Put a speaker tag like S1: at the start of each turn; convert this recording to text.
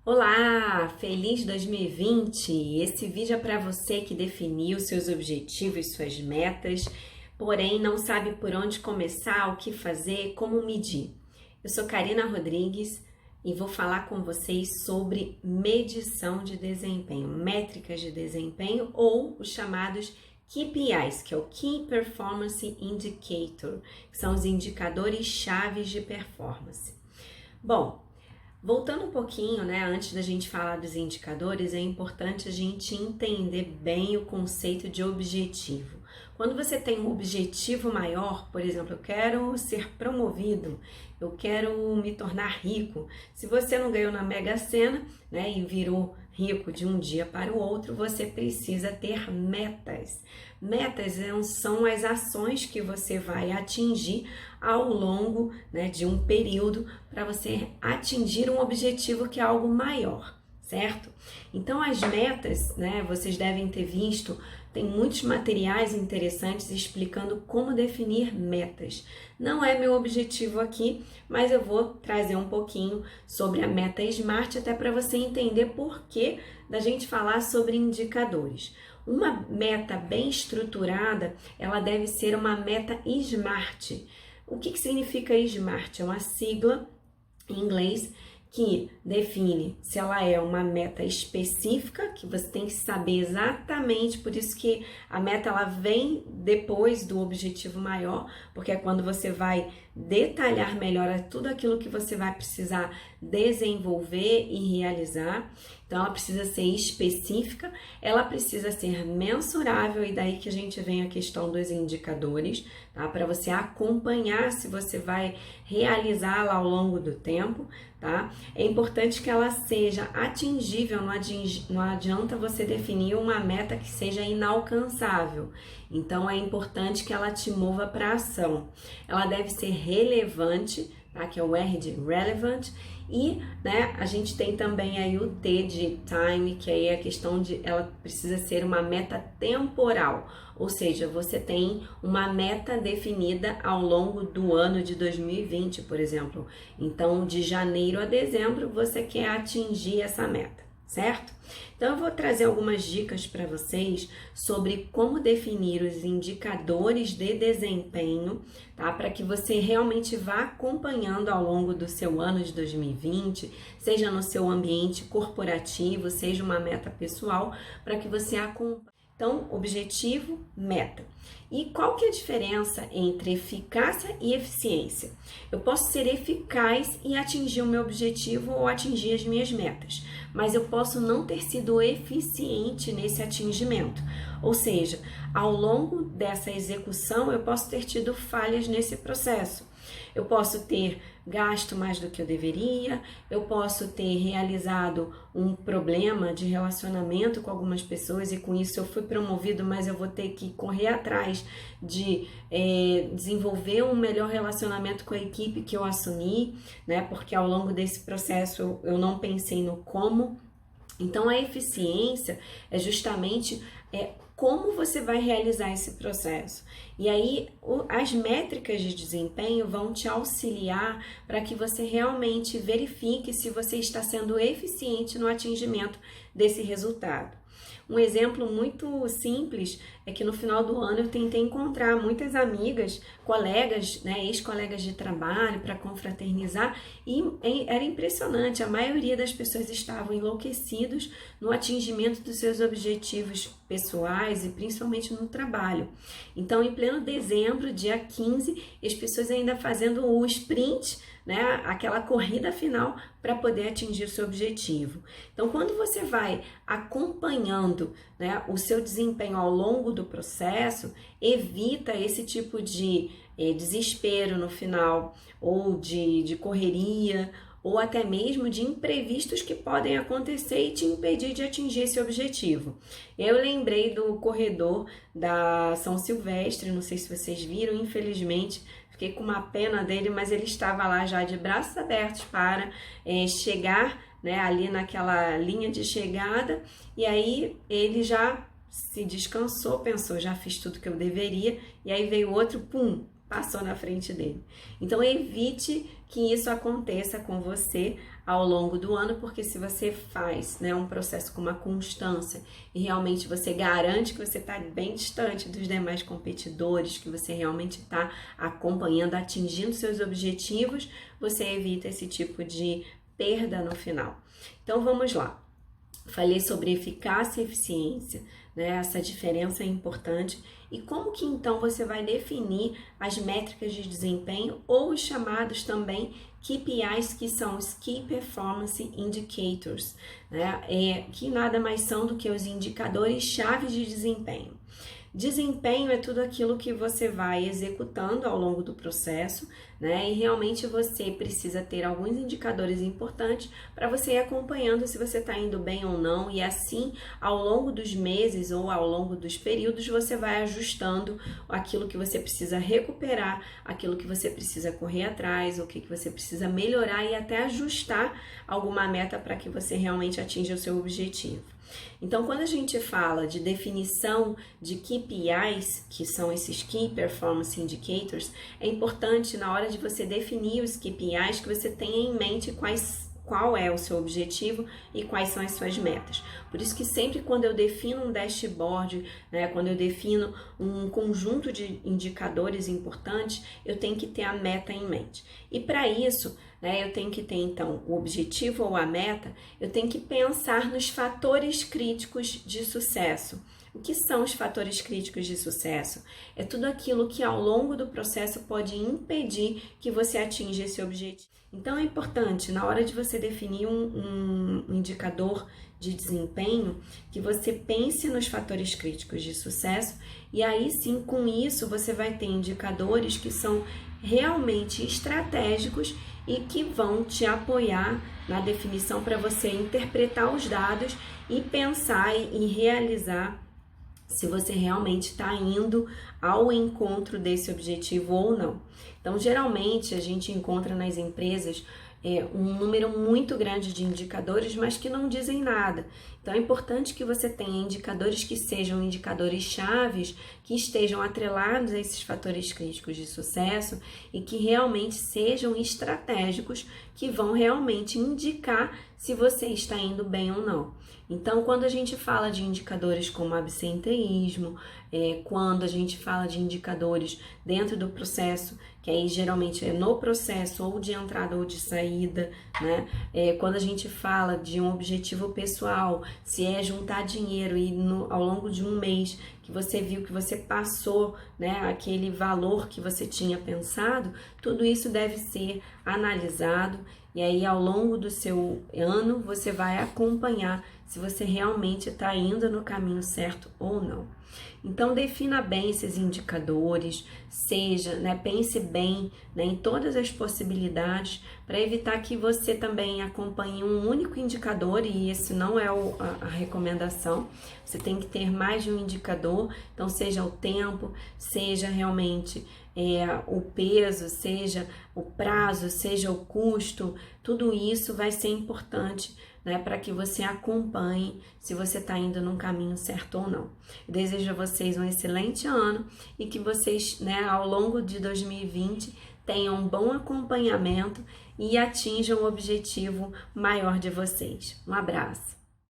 S1: Olá, feliz 2020! Esse vídeo é para você que definiu seus objetivos, suas metas, porém não sabe por onde começar, o que fazer, como medir. Eu sou Karina Rodrigues e vou falar com vocês sobre medição de desempenho, métricas de desempenho ou os chamados KPIs, que é o Key Performance Indicator, que são os indicadores chaves de performance. Bom, voltando um pouquinho, antes da gente falar dos indicadores, é importante a gente entender bem o conceito de objetivo. Quando você tem um objetivo maior, por exemplo, eu quero ser promovido, eu quero me tornar rico. Se você não ganhou na Mega Sena, e virou rico de um dia para o outro, você precisa ter metas. Metas são as ações que você vai atingir ao longo, de um período para você atingir um objetivo que é algo maior, certo? Então as metas, vocês devem ter visto, tem muitos materiais interessantes explicando como definir metas. Não é meu objetivo aqui, mas eu vou trazer um pouquinho sobre a meta SMART, até para você entender por que da gente falar sobre indicadores. Uma meta bem estruturada, ela deve ser uma meta SMART. O que significa SMART? É uma sigla em inglês que define se ela é uma meta específica, que você tem que saber exatamente, por isso que a meta ela vem depois do objetivo maior, porque é quando você vai detalhar melhor tudo aquilo que você vai precisar desenvolver e realizar. Então ela precisa ser específica, ela precisa ser mensurável, e daí que a gente vem a questão dos indicadores, tá? Para você acompanhar se você vai realizá-la ao longo do tempo, tá? É importante que ela seja atingível, não adianta você definir uma meta que seja inalcançável. Então é importante que ela te mova para ação. Ela deve ser relevante, tá? Que é o R de relevant. E, a gente tem também aí o T de time, que aí é a questão de ela precisa ser uma meta temporal, ou seja, você tem uma meta definida ao longo do ano de 2020, por exemplo. Então, de janeiro a dezembro, você quer atingir essa meta, certo? Então, eu vou trazer algumas dicas para vocês sobre como definir os indicadores de desempenho, tá? Para que você realmente vá acompanhando ao longo do seu ano de 2020, seja no seu ambiente corporativo, seja uma meta pessoal, para que você acompanhe. Então, objetivo, meta. E qual que é a diferença entre eficácia e eficiência? Eu posso ser eficaz e atingir o meu objetivo ou atingir as minhas metas, mas eu posso não ter sido eficiente nesse atingimento. Ou seja, ao longo dessa execução, eu posso ter tido falhas nesse processo. Eu posso ter gasto mais do que eu deveria, eu posso ter realizado um problema de relacionamento com algumas pessoas e com isso eu fui promovido, mas eu vou ter que correr atrás de desenvolver um melhor relacionamento com a equipe que eu assumi, porque ao longo desse processo eu não pensei no como. Então a eficiência é justamente como você vai realizar esse processo. E aí as métricas de desempenho vão te auxiliar para que você realmente verifique se você está sendo eficiente no atingimento desse resultado. Um exemplo muito simples é que no final do ano eu tentei encontrar muitas amigas, colegas, ex-colegas de trabalho para confraternizar, e era impressionante, a maioria das pessoas estavam enlouquecidos no atingimento dos seus objetivos pessoais e principalmente no trabalho. Então, em pleno dezembro, dia 15, as pessoas ainda fazendo o sprint, aquela corrida final para poder atingir o seu objetivo. Então, quando você vai acompanhando, o seu desempenho ao longo do processo, evita esse tipo de desespero no final, ou de correria, ou até mesmo de imprevistos que podem acontecer e te impedir de atingir esse objetivo. Eu lembrei do corredor da São Silvestre, não sei se vocês viram, infelizmente, fiquei com uma pena dele, mas ele estava lá já de braços abertos para chegar, ali naquela linha de chegada, e aí ele já se descansou, pensou, já fiz tudo que eu deveria, e aí veio outro, passou na frente dele. Então evite que isso aconteça com você ao longo do ano, porque se você faz, né, um processo com uma constância e realmente você garante que você está bem distante dos demais competidores, que você realmente está acompanhando, atingindo seus objetivos, você evita esse tipo de perda no final. Então vamos lá. Falei sobre eficácia e eficiência, né? Essa diferença é importante. E como que então você vai definir as métricas de desempenho ou os chamados também KPIs, que são os Key Performance Indicators, né? Que nada mais são do que os indicadores-chave de desempenho. Desempenho é tudo aquilo que você vai executando ao longo do processo, né? E realmente você precisa ter alguns indicadores importantes para você ir acompanhando se você está indo bem ou não, e assim, ao longo dos meses ou ao longo dos períodos, você vai ajustando aquilo que você precisa recuperar, aquilo que você precisa correr atrás, o que você precisa melhorar e até ajustar alguma meta para que você realmente atinja o seu objetivo. Então, quando a gente fala de definição de KPIs, que são esses Key Performance Indicators, é importante na hora de você definir os KPIs que você tenha em mente qual é o seu objetivo e quais são as suas metas. Por isso que sempre quando eu defino um dashboard, né, quando eu defino um conjunto de indicadores importantes, eu tenho que ter a meta em mente. E para isso, né, eu tenho que ter então o objetivo ou a meta, eu tenho que pensar nos fatores críticos de sucesso. O que são os fatores críticos de sucesso? É tudo aquilo que ao longo do processo pode impedir que você atinja esse objetivo. Então é importante, na hora de você definir um indicador de desempenho, que você pense nos fatores críticos de sucesso, e aí sim, com isso, você vai ter indicadores que são realmente estratégicos e que vão te apoiar na definição para você interpretar os dados e pensar e realizar se você realmente está indo ao encontro desse objetivo ou não. Então, geralmente, a gente encontra nas empresas um número muito grande de indicadores, mas que não dizem nada. Então, é importante que você tenha indicadores que sejam indicadores chaves, que estejam atrelados a esses fatores críticos de sucesso e que realmente sejam estratégicos, que vão realmente indicar se você está indo bem ou não. Então, quando a gente fala de indicadores como absenteísmo, quando a gente fala de indicadores dentro do processo, que aí geralmente é no processo ou de entrada ou de saída, né? Quando a gente fala de um objetivo pessoal, se é juntar dinheiro e ao longo de um mês que você viu que você passou, né, aquele valor que você tinha pensado, tudo isso deve ser analisado e aí ao longo do seu ano você vai acompanhar se você realmente está indo no caminho certo ou não. Então defina bem esses indicadores, pense bem, né, em todas as possibilidades para evitar que você também acompanhe um único indicador, e esse não é a recomendação. Você tem que ter mais de um indicador, então seja o tempo, seja realmente o peso, seja o prazo, seja o custo, tudo isso vai ser importante, né, para que você acompanhe se você está indo num caminho certo ou não. Eu desejo a vocês um excelente ano e que vocês, né, ao longo de 2020 tenham um bom acompanhamento e atinjam o objetivo maior de vocês. Um abraço!